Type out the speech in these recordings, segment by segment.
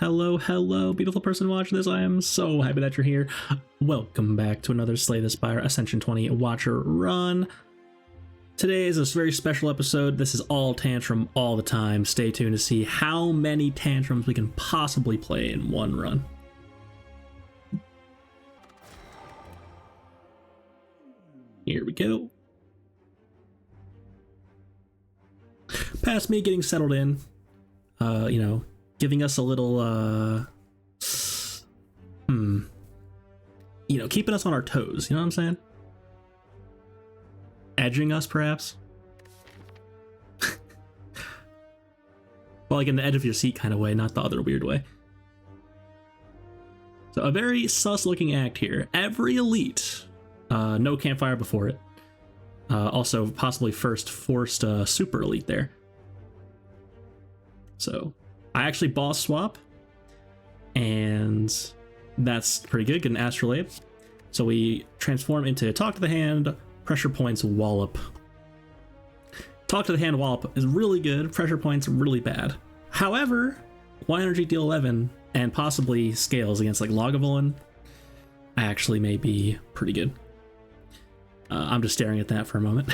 Hello, beautiful person watching this. I am so happy that you're here. Welcome back to another Slay the Spire Ascension 20 Watcher run. Today is a very special episode. This is all Tantrum all the time. Stay tuned to see how many Tantrums we can possibly play in one run. Here we go. Past me getting settled in, giving us a little, keeping us on our toes, you know what I'm saying? Edging us, perhaps? Well, like in the edge of your seat kind of way, not the other weird way. So a very sus-looking act here. Every elite, no campfire before it. Also, possibly first forced super elite there. So, I actually boss swap, and that's pretty good. Get an astrolabe. So we transform into Talk to the Hand, Pressure Points, Wallop. Talk to the Hand Wallop is really good. Pressure Points really bad. However, 1 energy deal 11 and possibly scales against like Lagavulin actually may be pretty good. I'm just staring at that for a moment.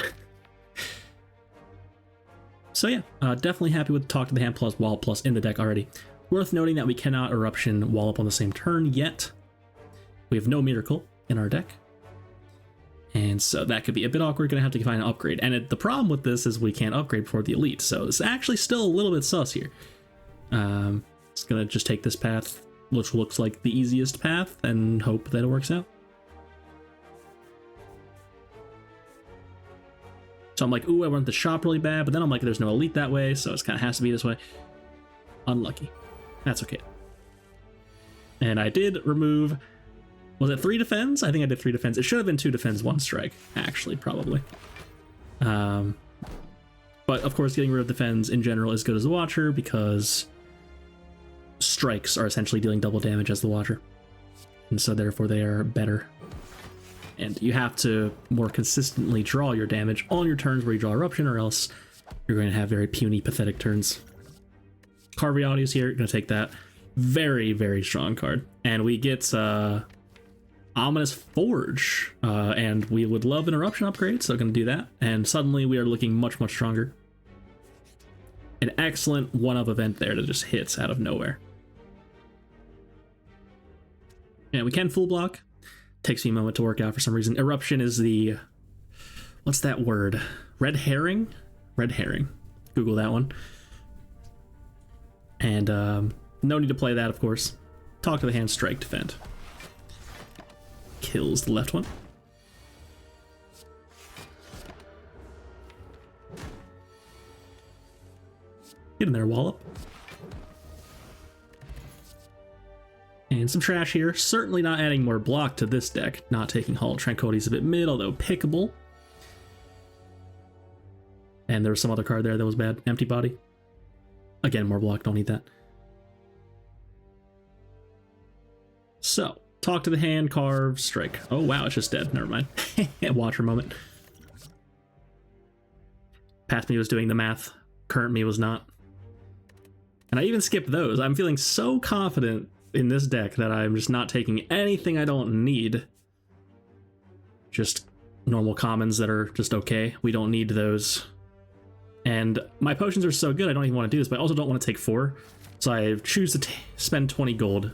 So yeah, definitely happy with Talk to the Hand plus Wallop plus in the deck already. Worth noting that we cannot Eruption Wallop on the same turn yet. We have no Miracle in our deck. And so that could be a bit awkward. Gonna have to find an upgrade. And the problem with this is we can't upgrade before the elite. So it's actually still a little bit sus here. It's gonna just take this path, which looks like the easiest path, and hope that it works out. So I'm like, ooh, I want the shop really bad, but then I'm like, there's no elite that way, so it kind of has to be this way. Unlucky. That's okay. And I did remove, was it 3 defense? I think I did 3 defense. It should have been 2 defense, 1 strike, actually, probably. But of course, getting rid of defense in general is good as a Watcher because strikes are essentially dealing double damage as the Watcher. And so therefore they are better. And you have to more consistently draw your damage on your turns where you draw Eruption, or else you're going to have very puny, pathetic turns. Carviati is here, going to take that. Very, very strong card. And we get Ominous Forge, and we would love an Eruption upgrade, so going to do that. And suddenly we are looking much, much stronger. An excellent one-up event there that just hits out of nowhere. And we can full block. Takes me a moment to work out for some reason. Eruption is the, what's that word? Red herring? Red herring. Google that one. And no need to play that, of course. Talk to the Hand, strike, defend. Kills the left one. Get in there, Wallop. And some trash here. Certainly not adding more block to this deck. Not taking Hall of Tranquility is a bit mid, although pickable. And there was some other card there that was bad. Empty Body. Again, more block. Don't need that. So, Talk to the Hand, carve, strike. Oh wow, it's just dead. Never mind. Watcher moment. Past me was doing the math. Current me was not. And I even skipped those. I'm feeling so confident in this deck that I'm just not taking anything I don't need. Just normal commons that are just okay. We don't need those. And my potions are so good I don't even want to do this, but I also don't want to take 4. So I choose to spend 20 gold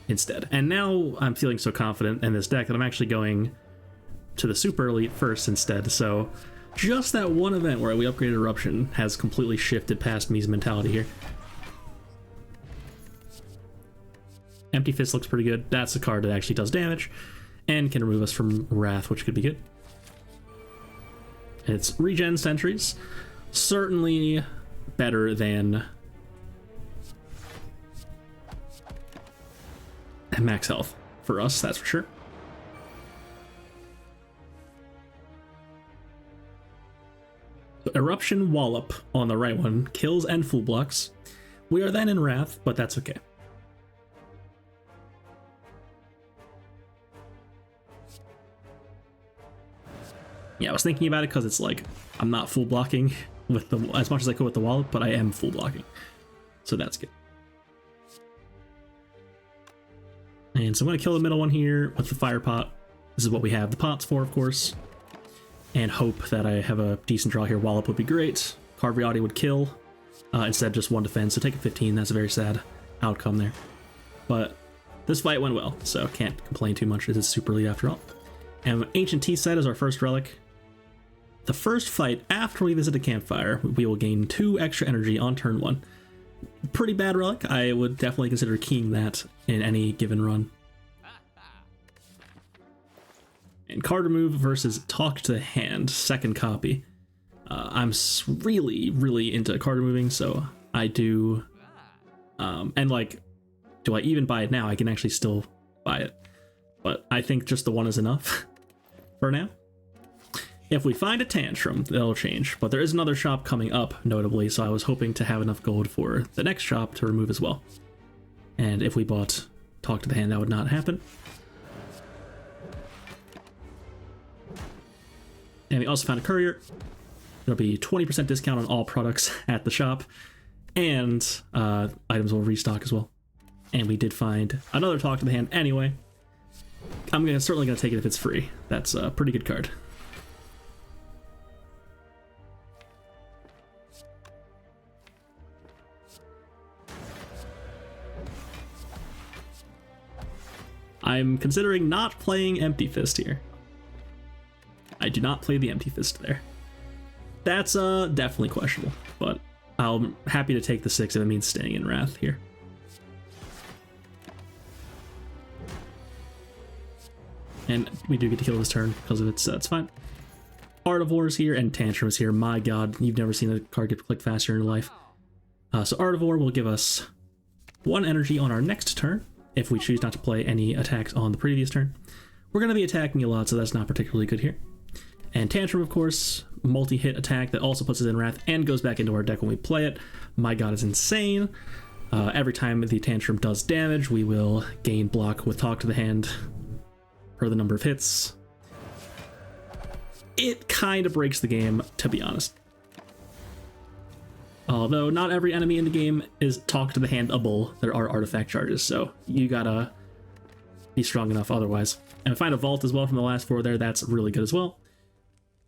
instead. And now I'm feeling so confident in this deck that I'm actually going to the super elite first instead. So just that one event where we upgraded Eruption has completely shifted past me's mentality here. Empty Fist looks pretty good. That's a card that actually does damage and can remove us from Wrath, which could be good. It's regen sentries. Certainly better than max health for us, that's for sure. So Eruption Wallop on the right one kills and full blocks. We are then in Wrath, but that's okay. Yeah, I was thinking about it because it's like I'm not full blocking with the as much as I could with the Wallop, but I am full blocking, so that's good. And so I'm going to kill the middle one here with the fire pot. This is what we have the pots for, of course. And hope that I have a decent draw here. Wallop would be great. Card Reality would kill. Instead just one defense, so take a 15. That's a very sad outcome there. But this fight went well, so can't complain too much. This is super lead after all. And Ancient Tea Set is our first relic. The first fight after we visit a campfire, we will gain 2 extra energy on turn 1. Pretty bad relic. I would definitely consider keying that in any given run. And card remove versus Talk to the Hand, second copy. I'm really, really into card removing, so I do. And like, do I even buy it now? I can actually still buy it, but I think just the one is enough for now. If we find a Tantrum, that'll change, but there is another shop coming up, notably, so I was hoping to have enough gold for the next shop to remove as well. And if we bought Talk to the Hand, that would not happen. And we also found a courier. There'll be 20% discount on all products at the shop, and items will restock as well. And we did find another Talk to the Hand anyway. I'm certainly gonna take it if it's free. That's a pretty good card. I'm considering not playing Empty Fist here. I do not play the Empty Fist there. That's definitely questionable, but I'm happy to take the 6 if it means staying in Wrath here. And we do get to kill this turn because of its, it's fine. Art of War is here and Tantrum is here. My god, you've never seen a card get clicked faster in your life. So Art of War will give us 1 energy on our next turn if we choose not to play any attacks on the previous turn. We're going to be attacking a lot, so that's not particularly good here. And Tantrum, of course, multi-hit attack that also puts us in Wrath and goes back into our deck when we play it. My god, is insane. Every time the Tantrum does damage, we will gain block with Talk to the Hand per the number of hits. It kind of breaks the game, to be honest. Although not every enemy in the game is Talk to the Hand-able. There are artifact charges, so you gotta be strong enough otherwise. And I find a Vault as well from the last 4 there. That's really good as well.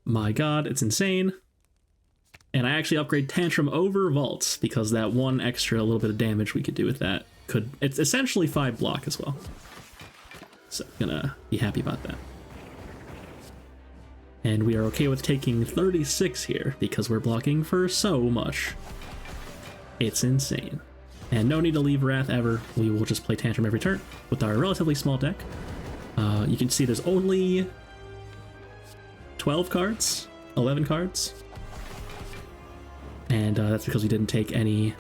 My god, it's insane. And I actually upgrade Tantrum over Vaults because that 1 extra little bit of damage we could do with that it's essentially 5 block as well. So I'm gonna be happy about that. And we are okay with taking 36 here because we're blocking for so much. It's insane. And no need to leave Wrath ever. We will just play Tantrum every turn with our relatively small deck. You can see there's only 12 cards, 11 cards. And that's because we didn't take any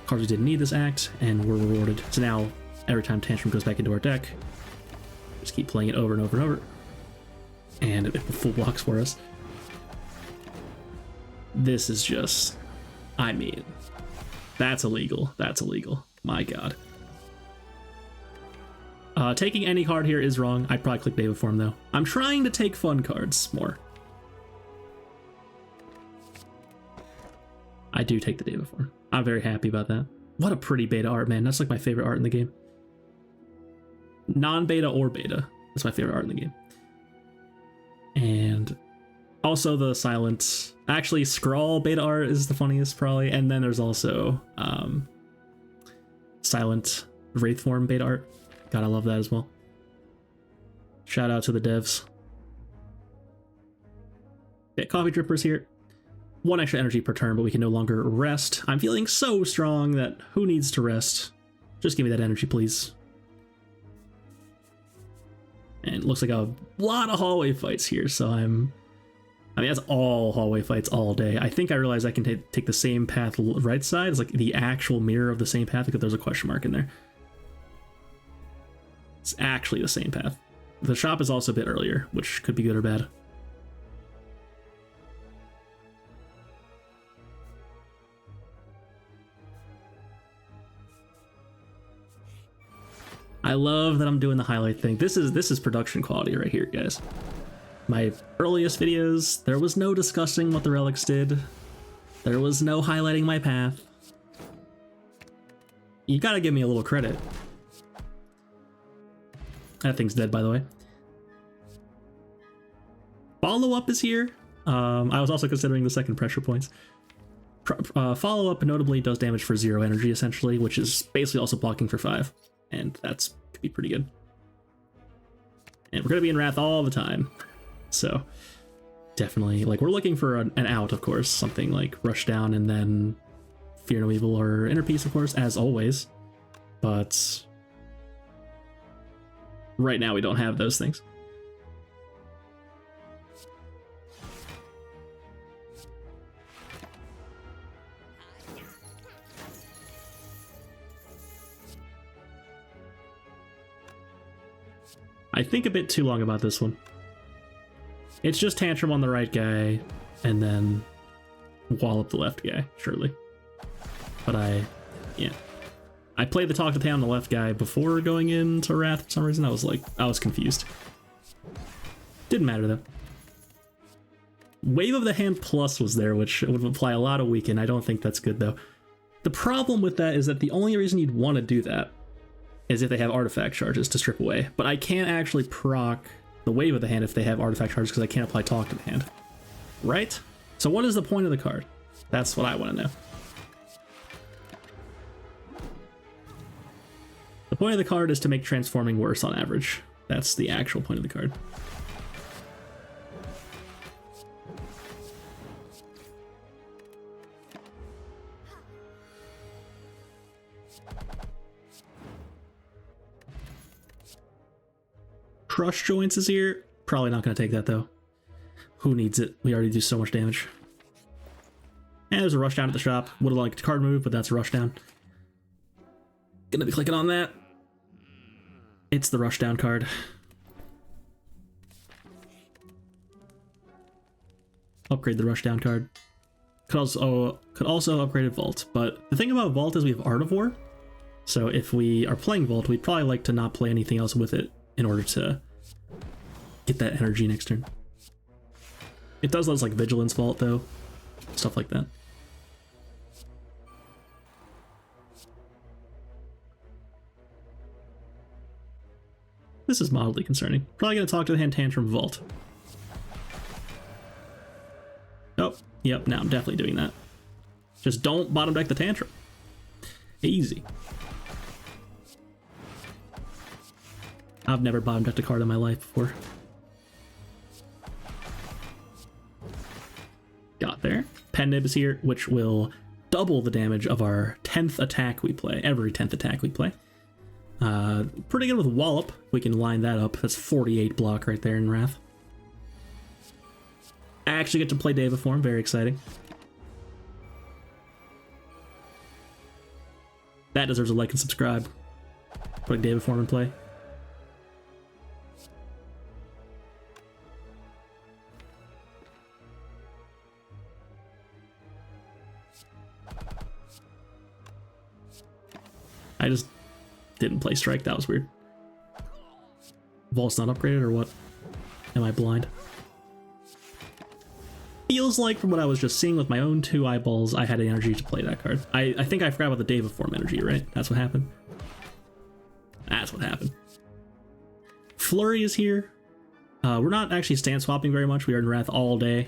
cards we didn't need this act, and we're rewarded. So now, every time Tantrum goes back into our deck, just keep playing it over and over and over. And it full blocks for us. This is just, I mean, that's illegal. That's illegal. My god. Taking any card here is wrong. I'd probably click Deva Form though. I'm trying to take fun cards more. I do take the Deva Form. I'm very happy about that. What a pretty beta art, man. That's like my favorite art in the game. Non-beta or beta. That's my favorite art in the game. And also the silent, actually Scrawl beta art is the funniest probably. And then there's also silent Wraith Form beta art. God, I love that as well. Shout out to the devs. Yeah, Coffee Drippers here. 1 extra energy per turn, but we can no longer rest. I'm feeling so strong that who needs to rest? Just give me that energy, please. And it looks like a lot of hallway fights here, so I mean, that's all hallway fights all day. I think I realized I can take the same path right side. It's like the actual mirror of the same path, because there's a question mark in there. It's actually the same path. The shop is also a bit earlier, which could be good or bad. I love that I'm doing the highlight thing. This is production quality right here, guys. My earliest videos, there was no discussing what the relics did. There was no highlighting my path. You gotta give me a little credit. That thing's dead, by the way. Follow-up is here. I was also considering the second pressure points. Follow-up notably does damage for 0 energy, essentially, which is basically also blocking for 5. And that's could be pretty good. And we're going to be in Wrath all the time. So, definitely, like, we're looking for an out, of course. Something like Rush Down and then Fear No Evil or Inner Peace, of course, as always. But right now we don't have those things. I think a bit too long about this one. It's just Tantrum on the right guy, and then wallop the left guy, surely. But I played the Talk to Town on the left guy before going into Wrath for some reason. I was confused. Didn't matter though. Wave of the Hand Plus was there, which would apply a lot of weaken. I don't think that's good though. The problem with that is that the only reason you'd want to do that is if they have artifact charges to strip away. But I can't actually proc the Wave of the Hand if they have artifact charges because I can't apply Talk to the Hand. Right? So what is the point of the card? That's what I want to know. The point of the card is to make transforming worse on average. That's the actual point of the card. Crush Joints is here. Probably not going to take that though. Who needs it? We already do so much damage. And there's a Rush Down at the shop. Would have liked a card move, but that's a Rush Down. Gonna be clicking on that. It's the Rush Down card. Upgrade the Rush Down card. Could also upgrade Vault, but the thing about Vault is we have Art of War. So if we are playing Vault, we'd probably like to not play anything else with it in order to get that energy next turn. It does let us like Vigilance Vault though, stuff like that. This is mildly concerning. Probably gonna talk to the hand Tantrum Vault. Oh, yep, now I'm definitely doing that. Just don't bottom deck the Tantrum. Easy. I've never bottom decked a card in my life before. Got there. Pen Nib is here, which will double the damage of our 10th attack we play. Every 10th attack we play. Pretty good with Wallop. We can line that up. That's 48 block right there in Wrath. I actually get to play Deva Form. Very exciting. That deserves a like and subscribe. Put Deva Form in play. I just didn't play Strike. That was weird. Vault's not upgraded or what? Am I blind? Feels like from what I was just seeing with my own 2 eyeballs, I had energy to play that card. I think I forgot about the Deva Form energy, right? That's what happened. That's what happened. Flurry is here. We're not actually stand swapping very much. We are in Wrath all day.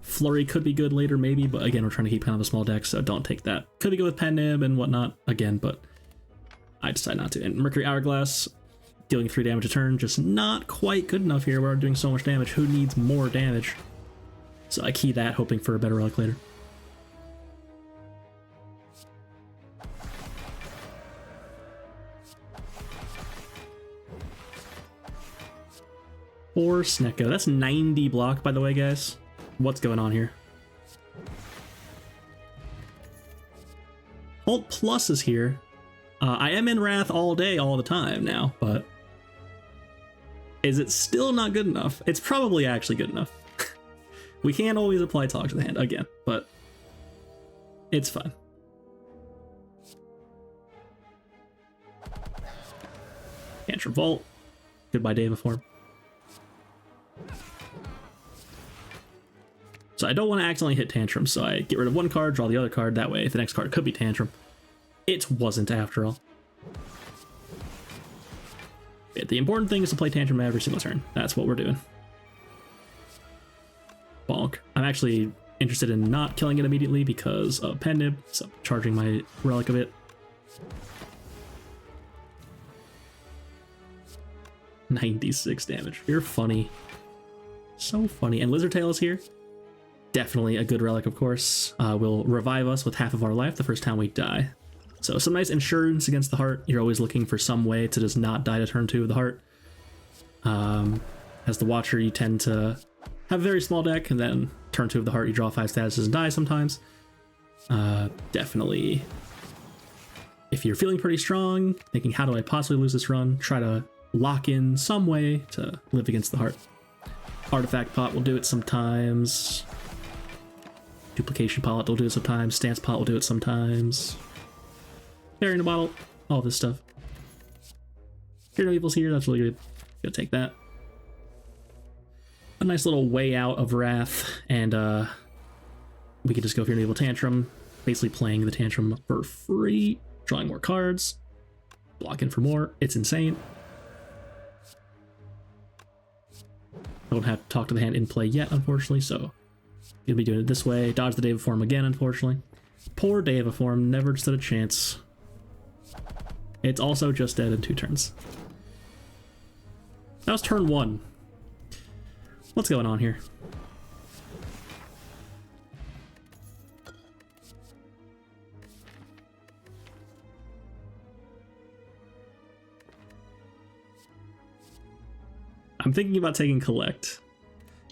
Flurry could be good later, maybe, but again, we're trying to keep kind of a small deck, so don't take that. Could be good with Pen Nib and whatnot, again, but I decided not to. And Mercury Hourglass, dealing 3 damage a turn, just not quite good enough here. We're doing so much damage. Who needs more damage? So I key that, hoping for a better relic later. Or Snecko. That's 90 block, by the way, guys. What's going on here? Alt Plus is here. I am in Wrath all day, all the time now, but is it still not good enough? It's probably actually good enough. We can't always apply Talk to the Hand again, but it's fine. Tantrum Vault. Goodbye Deva Form. So I don't want to accidentally hit Tantrum, so I get rid of one card, draw the other card. That way, the next card could be Tantrum. It wasn't, after all. The important thing is to play Tantrum every single turn. That's what we're doing. Bonk. I'm actually interested in not killing it immediately because of Pen Nib, so charging my relic of it. $96 damage. You're funny. So funny. And Lizard Tail is here. Definitely a good relic, of course. Will revive us with half of our life the first time we die. So some nice insurance against the heart. You're always looking for some way to just not die to turn 2 of the heart. As the Watcher, you tend to have a very small deck, and then turn 2 of the heart, you draw 5 statuses and die sometimes. Definitely, if you're feeling pretty strong, thinking, how do I possibly lose this run? Try to lock in some way to live against the heart. Artifact Pot will do it sometimes. Duplication Pot will do it sometimes. Stance Pot will do it sometimes. Fairy in a Bottle, all this stuff. Fear No Evil's here, that's really good. Gonna take that. A nice little way out of Wrath, and we could just go Fear No Evil Tantrum, basically playing the Tantrum for free, drawing more cards, blocking for more. It's insane. I don't have to talk to the hand in play yet, unfortunately, so you'll be doing it this way. Dodge the Deva Form again, unfortunately. Poor Deva Form, never stood a chance. It's also just dead in 2 turns. That was turn 1. What's going on here? I'm thinking about taking Collect.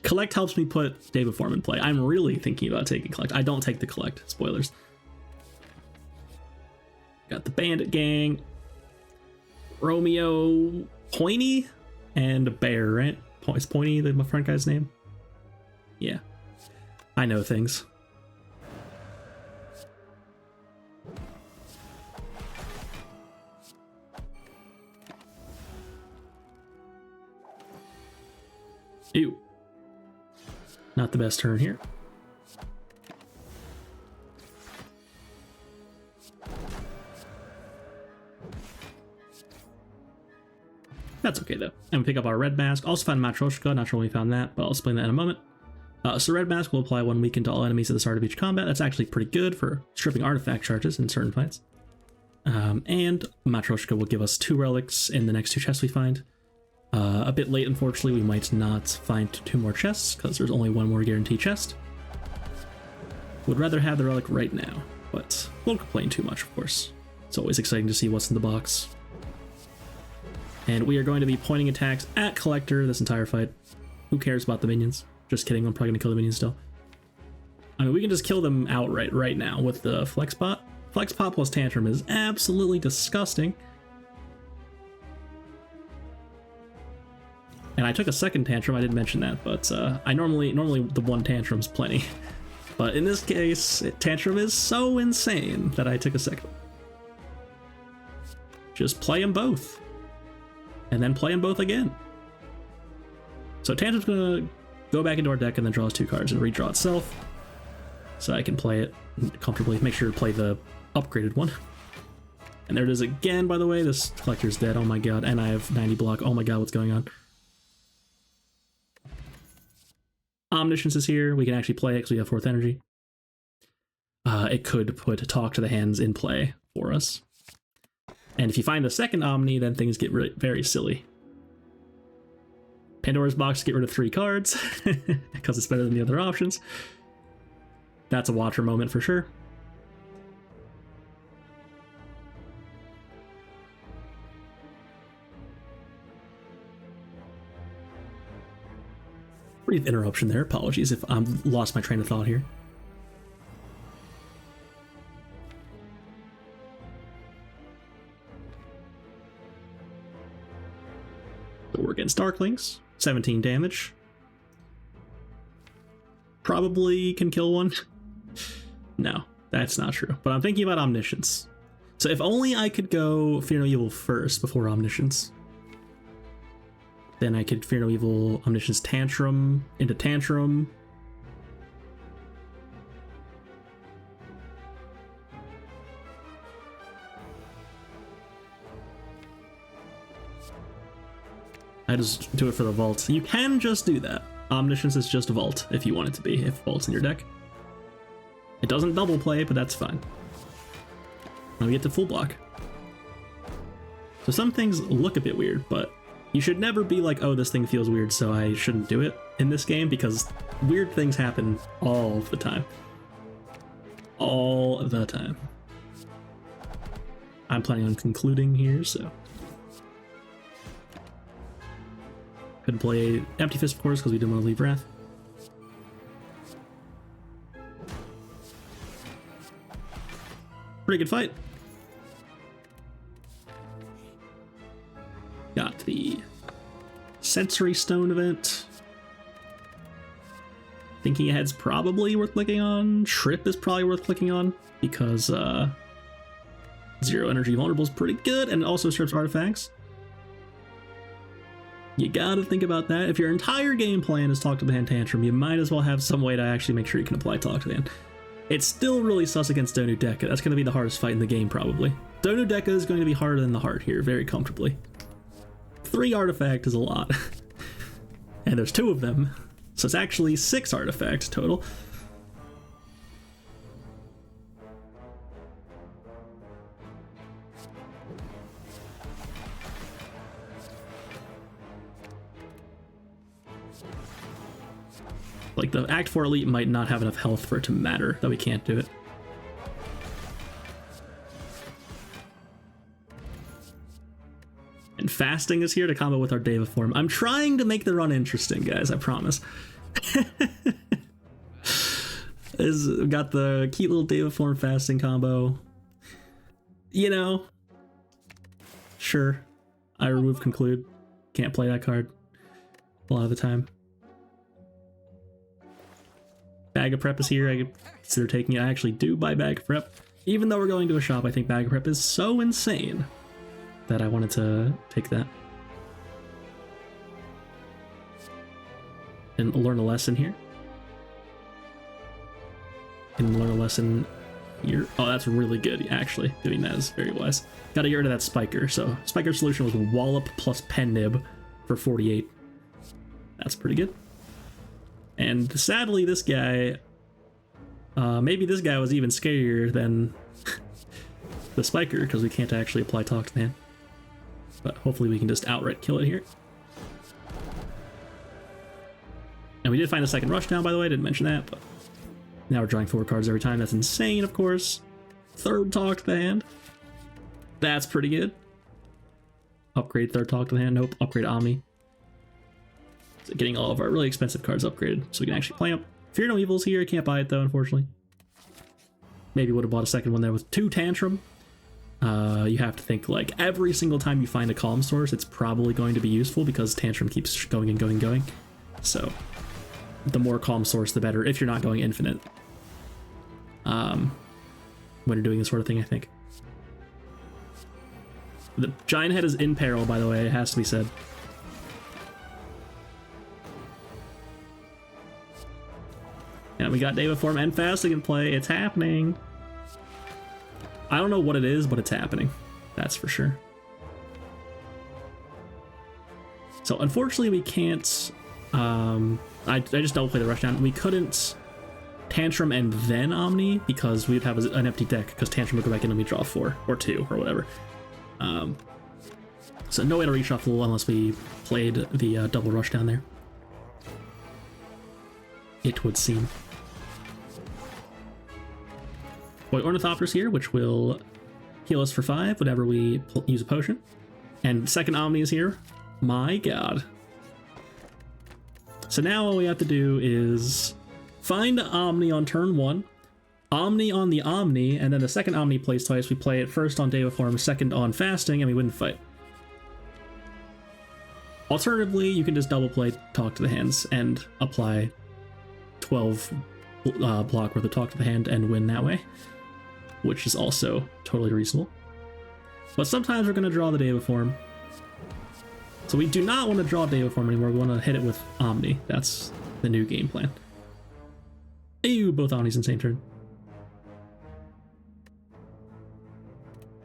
Collect helps me put Deva Form in play. I'm really thinking about taking Collect. I don't take the Collect. Spoilers. Got the Bandit Gang. Romeo, Pointy, and Bear, right? Is Pointy my front guy's name? Yeah. I know things. Ew. Not the best turn here. That's okay though. And we pick up our Red Mask. Also found Matryoshka, not sure when we found that, but I'll explain that in a moment. So Red Mask will apply 1 weaken to all enemies at the start of each combat. That's actually pretty good for stripping artifact charges in certain fights. And Matryoshka will give us 2 relics in the next 2 chests we find. A bit late, unfortunately, we might not find 2 more chests because there's only 1 more guaranteed chest. Would rather have the relic right now, but won't complain too much, of course. It's always exciting to see what's in the box. And we are going to be pointing attacks at Collector this entire fight. Who cares about the minions? Just kidding, I'm probably going to kill the minions still. I mean, we can just kill them outright right now with the Flex Pot. Flex Pot plus Tantrum is absolutely disgusting. And I took a second Tantrum, I didn't mention that, but I normally the 1 Tantrum's plenty. But in this case, Tantrum is so insane that I took a second. Just play them both. And then play them both again. So Tantrum's gonna go back into our deck and then draw us 2 cards and redraw itself. So I can play it comfortably. Make sure to play the upgraded one. And there it is again, by the way. This Collector's dead, oh my god. And I have 90 block, oh my god, what's going on? Omniscience is here. We can actually play it because we have 4th energy. It could put Talk to the Hands in play for us. And if you find a second Omni, then things get very silly. Pandora's Box, get rid of 3 cards, because it's better than the other options. That's a Watcher moment for sure. Brief interruption there, apologies if I've lost my train of thought here. So we're against Darklings, 17 damage. Probably can kill one. No, that's not true. But I'm thinking about Omniscience. So if only I could go Fear No Evil first before Omniscience. Then I could Fear No Evil, Omniscience Tantrum into Tantrum. I just do it for the vault. You can just do that. Omniscience is just vault if you want it to be, if vault's in your deck. It doesn't double play, but that's fine. Now we get to full block. So some things look a bit weird, but you should never be like, oh, this thing feels weird, so I shouldn't do it in this game, because weird things happen all the time. All the time. I'm planning on concluding here, so. Couldn't play Empty Fist, of course, because we didn't want to leave Wrath. Pretty good fight. Got the Sensory Stone event. Thinking Ahead's probably worth clicking on. Trip is probably worth clicking on, because Zero Energy Vulnerable is pretty good, and it also strips artifacts. You gotta think about that. If your entire game plan is Talk to the Hand Tantrum, you might as well have some way to actually make sure you can apply Talk to the Hand. It's still really sus against Donu Deka. That's going to be the hardest fight in the game, probably. Donu Deka is going to be harder than the Heart here, very comfortably. 3 artifact is a lot. And there's 2 of them, so it's actually 6 artifacts total. Like, the Act 4 Elite might not have enough health for it to matter that we can't do it. And Fasting is here to combo with our Deva form. I'm trying to make the run interesting, guys, I promise. We've got the cute little Deva form Fasting combo. You know, sure, I remove Conclude. Can't play that card a lot of the time. Bag of Prep is here. I consider taking it. I actually do buy Bag of Prep. Even though we're going to a shop, I think Bag of Prep is so insane that I wanted to take that. And learn a lesson here. And learn a lesson here. Oh, that's really good, actually. Doing that is very wise. Gotta get rid of that Spiker. So, Spiker's solution was Wallop plus Pen Nib for 48. That's pretty good. And sadly, this guy, maybe this guy was even scarier than the Spiker, because we can't actually apply Talk to the Hand. But hopefully we can just outright kill it here. And we did find a second Rushdown, by the way, I didn't mention that, but now we're drawing 4 cards every time. That's insane, of course. 3rd Talk to the Hand. That's pretty good. Upgrade 3rd Talk to the Hand. Nope. Upgrade Omni. So getting all of our really expensive cards upgraded so we can actually play them. Fear No Evil's here. I can't buy it though, unfortunately. Maybe would have bought a second one there with 2 Tantrum. You have to think, like, every single time you find a Calm Source, it's probably going to be useful because Tantrum keeps going and going and going. So the more Calm Source, the better, if you're not going infinite. When you're doing this sort of thing, I think. The Giant Head is in peril, by the way, it has to be said. And we got Deva form and Fasting in play. It's happening. I don't know what it is, but it's happening. That's for sure. So unfortunately we can't... I just double play the Rushdown. We couldn't Tantrum and then Omni because we'd have an empty deck because Tantrum would go back in and we draw 4 or 2 or whatever. So no way to reshuffle unless we played the double Rushdown there. It would seem. Boy, Ornithopter's here, which will heal us for 5 whenever we use a potion. And second Omni is here. My god. So now all we have to do is find Omni on turn 1, Omni on the Omni, and then the second Omni plays twice. We play it first on Deva form, second on Fasting, and we win the fight. Alternatively, you can just double play Talk to the Hands and apply 12 block worth of Talk to the Hand and win that way, which is also totally reasonable. But sometimes we're going to draw the Deva form. So we do not want to draw Deva form anymore. We want to hit it with Omni. That's the new game plan. Ew, both Omnis in the same turn.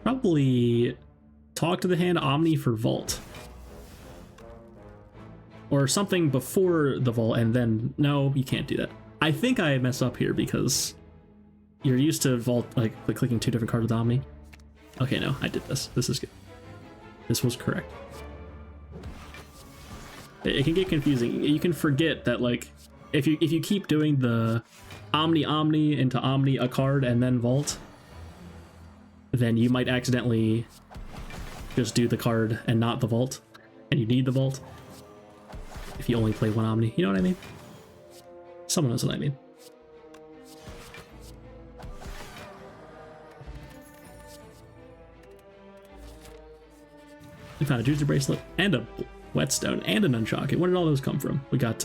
Probably Talk to the Hand, Omni for Vault. or something before the vault, and then no, you can't do that. I think I mess up here because you're used to vault like clicking 2 different cards with Omni. Okay, no, I did this. This is good. This was correct. It can get confusing. You can forget that, like, if you keep doing the Omni into Omni a card and then vault, then you might accidentally just do the card and not the vault, and you need the vault if you only play 1 Omni. You know what I mean? Someone knows what I mean. We found a Juicer Bracelet and a Whetstone and a Nunchaku. Where did all those come from? We got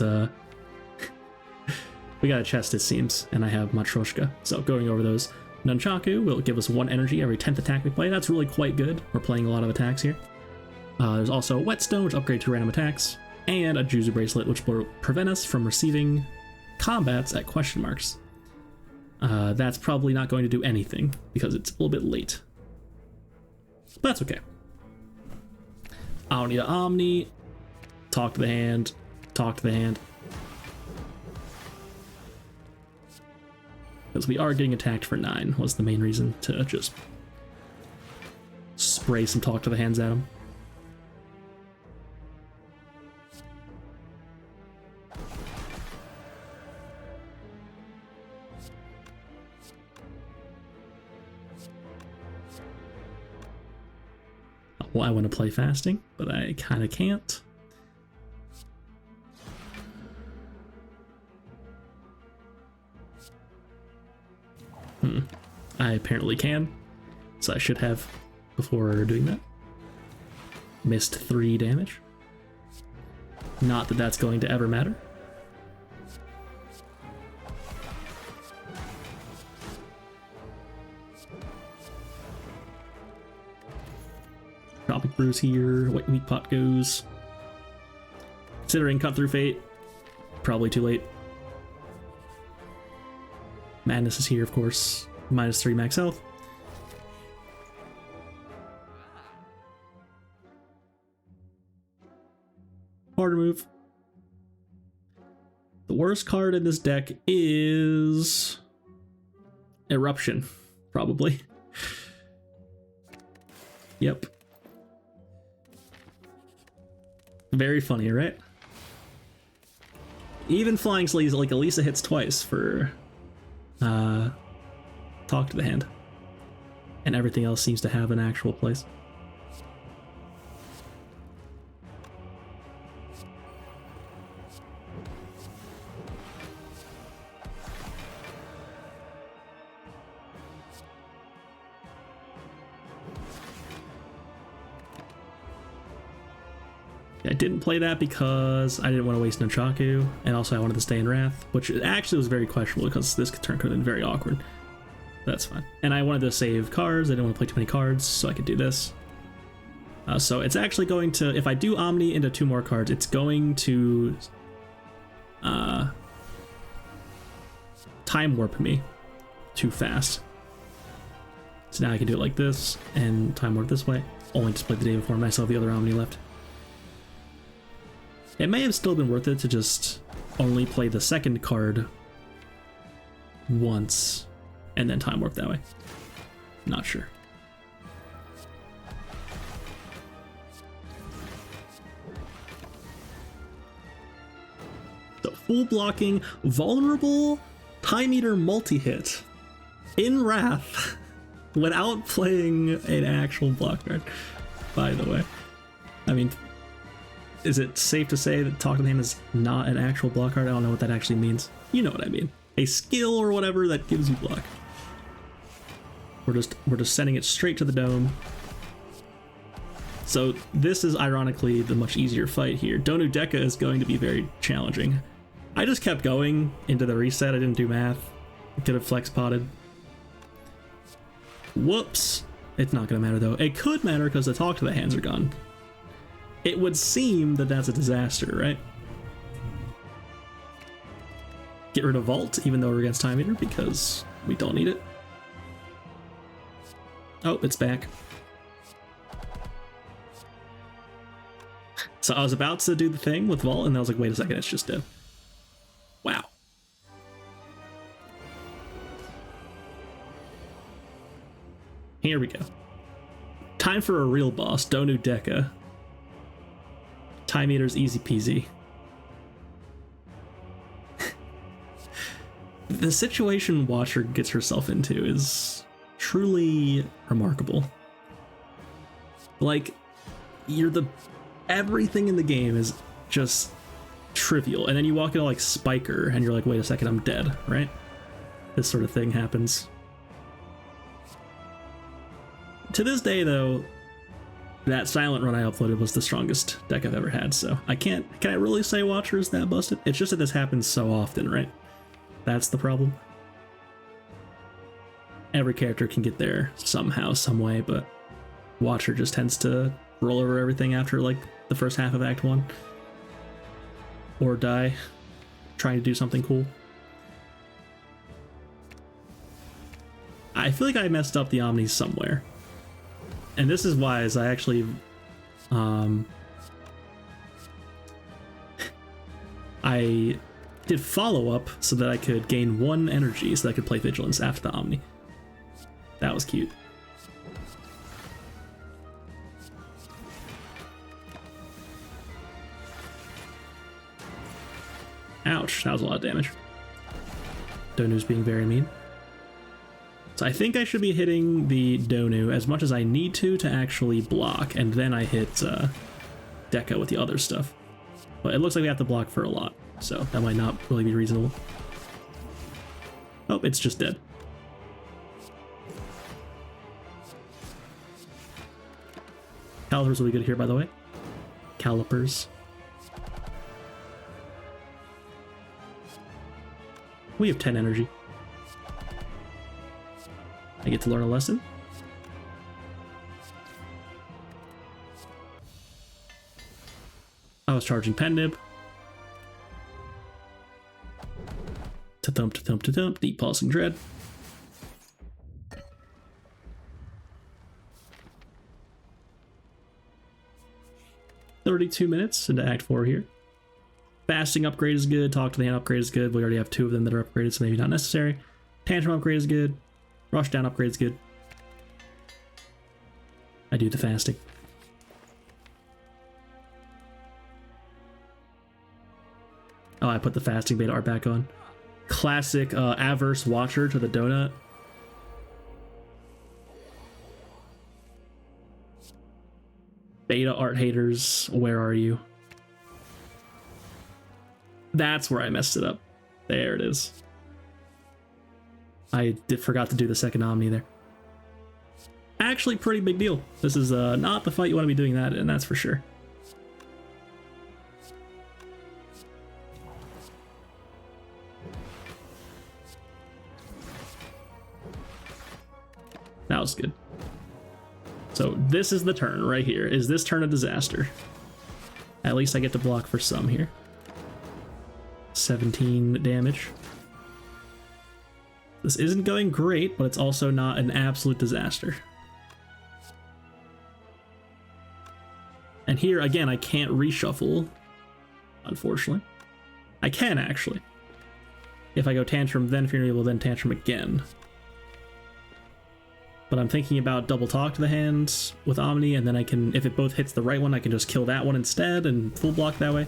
we got a chest, it seems, and I have Matryoshka. So going over those, Nunchaku will give us 1 energy every 10th attack we play. That's really quite good. We're playing a lot of attacks here. There's also a Whetstone, which upgrades to random attacks, and a Juicer Bracelet, which will prevent us from receiving combats at question marks. That's probably not going to do anything because it's a little bit late. But that's okay. Omni to Omni, talk to the hand, talk to the hand. Because we are getting attacked for 9 was the main reason to just spray some talk to the hands at him. Well, I want to play fasting, but I kind of can't. I apparently can, so I should have before doing that. Missed 3 damage. Not that that's going to ever matter. Tropic Brews here, White Meat Pot goes. Considering Cut Through Fate, probably too late. Madness is here, of course. -3 max health. Harder move. The worst card in this deck is Eruption, probably. Yep. Very funny, right? Even Flying Sleeves, like Elisa hits twice for talk to the hand. And everything else seems to have an actual place. I didn't play that because I didn't want to waste Nunchaku, and also I wanted to stay in Wrath, which actually was very questionable because this turn could have been very awkward. That's fine. And I wanted to save cards. I didn't want to play too many cards, so I could do this. So it's actually going to, if I do Omni into 2 more cards, it's going to time warp me too fast. So now I can do it like this and time warp this way. Only just played the day before and I still have the other Omni left. It may have still been worth it to just only play the second card once and then time warp that way. Not sure. So full blocking, vulnerable, Time Eater multi-hit in Wrath without playing an actual block card, by the way. I mean, is it safe to say that Talk to the Hand is not an actual block card? I don't know what that actually means. You know what I mean. A skill or whatever that gives you block. We're just sending it straight to the dome. So this is ironically the much easier fight here. Donu and Deka is going to be very challenging. I just kept going into the reset. I didn't do math. I could have flex potted. Whoops. It's not going to matter though. It could matter because the Talk to the Hands are gone. It would seem that that's a disaster, right? Get rid of Vault, even though we're against Time Eater, because we don't need it. Oh, it's back. So I was about to do the thing with Vault, and I was like, wait a second, it's just dead. Wow. Here we go. Time for a real boss, Donu and Deka. Time eater's easy peasy. The situation Watcher gets herself into is truly remarkable. Like, everything in the game is just trivial, and then you walk into like Spiker and you're like, wait a second, I'm dead, right? This sort of thing happens. To this day though, that silent run I uploaded was the strongest deck I've ever had, so can I really say Watcher is that busted? It's just that this happens so often, right? That's the problem. Every character can get there somehow, some way, but Watcher just tends to roll over everything after like the first half of Act 1. Or die trying to do something cool. I feel like I messed up the Omnis somewhere. And this is why, as I actually I did follow-up so that I could gain 1 energy so that I could play Vigilance after the Omni. That was cute. Ouch, that was a lot of damage. Donu's being very mean. So I think I should be hitting the Donu as much as I need to actually block, and then I hit Deka with the other stuff. But it looks like we have to block for a lot, so that might not really be reasonable. Oh, it's just dead. Calipers will be good here, by the way. Calipers. We have 10 energy. I get to learn a lesson. I was charging Pen Nib. Ta-thump, ta-thump, ta-thump. Deep Pulsing Dread. "32 minutes into Act 4 here. Fasting upgrade is good. Talk to the Hand upgrade is good. We already have 2 of them that are upgraded, so maybe not necessary. Tantrum upgrade is good. Rush down upgrade is good. I do the fasting. Oh, I put the fasting beta art back on. Classic Averse Watcher to the donut. Beta art haters, where are you? That's where I messed it up. There it is. I forgot to do the second Omni there. Actually, pretty big deal. This is not the fight you want to be doing that in, that's for sure. That was good. So this is the turn right here. Is this turn a disaster? At least I get to block for some here. 17 damage. This isn't going great, but it's also not an absolute disaster. And here, again, I can't reshuffle, unfortunately. I can, actually. If I go Tantrum, then Fury will then Tantrum again. But I'm thinking about double talk to the hands with Omni, and then I can, if it both hits the right one, I can just kill that one instead and full block that way.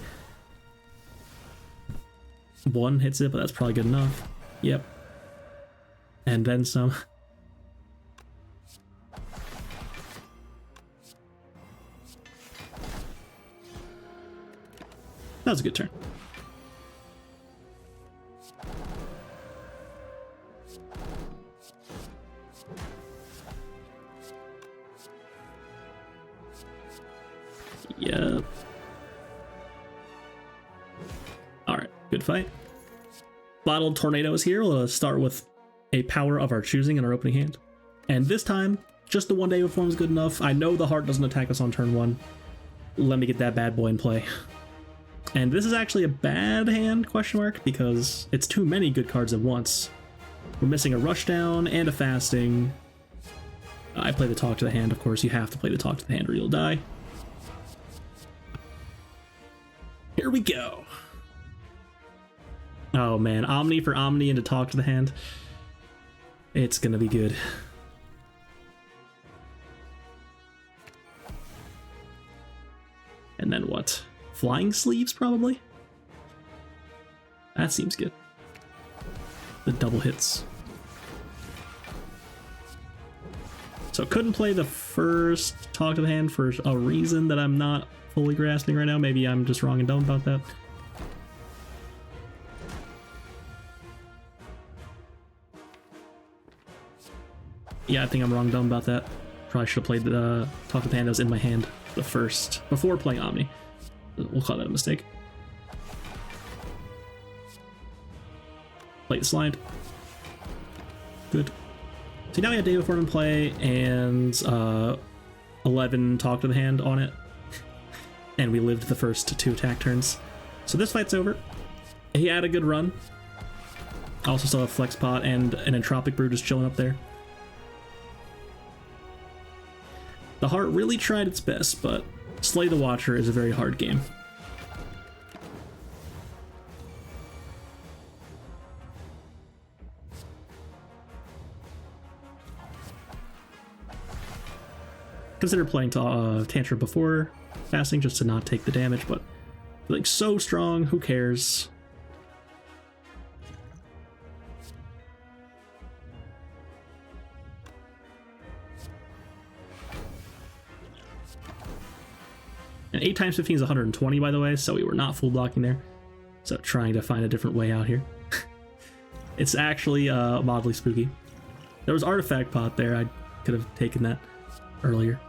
1 hits it, but that's probably good enough. Yep. And then some. That was a good turn. Yep. Alright, good fight. Bottled Tornado is here. We'll start with a power of our choosing in our opening hand. And this time, just the 1-day reform is good enough. I know the heart doesn't attack us on turn 1. Let me get that bad boy in play. And this is actually a bad hand, question mark, because it's too many good cards at once. We're missing a rushdown and a fasting. I play the talk to the hand, of course. You have to play the talk to the hand or you'll die. Here we go. Oh man, Omni for Omni and to talk to the hand. It's gonna be good. And then what? Flying sleeves, probably? That seems good. The double hits. So couldn't play the first talk to the hand for a reason that I'm not fully grasping right now. Maybe I'm just wrong and dumb about that. Yeah, I think I'm wrong and dumb about that. Probably should have played the talk to the hand that was in my hand the first, before playing Omni. We'll call that a mistake. Play the slide. Good. So now we have Day Before in play and 11 talk to the hand on it. And we lived the first 2 attack turns. So this fight's over. He had a good run. Also still have Flex Pot and an Entropic Brew just chilling up there. The Heart really tried its best, but Slay the Watcher is a very hard game. Consider playing Tantrum before fasting just to not take the damage, but like so strong, who cares? And 8 times 15 is 120, by the way, so we were not full blocking there. So trying to find a different way out here. It's actually mildly spooky. There was Artifact Pot there. I could have taken that earlier.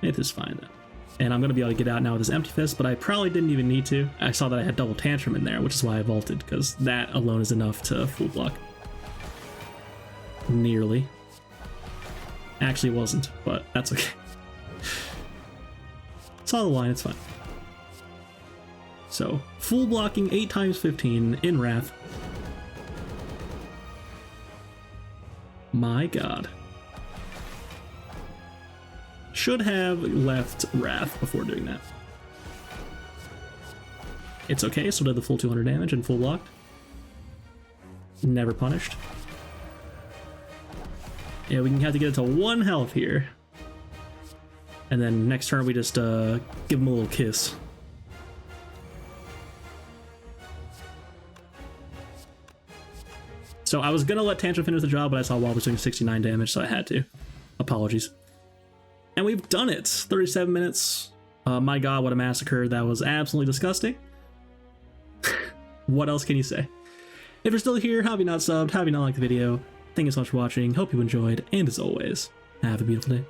It is fine though. And I'm going to be able to get out now with this Empty Fist, but I probably didn't even need to. I saw that I had double Tantrum in there, which is why I vaulted, because that alone is enough to full block. Nearly. Actually wasn't, but that's okay. Saw the line, it's fine. So, full blocking 8 times 15 in Wrath. My god. Should have left Wrath before doing that. It's okay, so did the full 200 damage and full blocked. Never punished. Yeah, we can have to get it to 1 health here. And then next turn we just give him a little kiss. So I was gonna let Tantrum finish the job, but I saw Wall was doing 69 damage, so I had to. Apologies. And we've done it! 37 minutes. My god, what a massacre. That was absolutely disgusting. What else can you say? If you're still here, have you not subbed, have you not liked the video, thank you so much for watching, hope you enjoyed, and as always, have a beautiful day.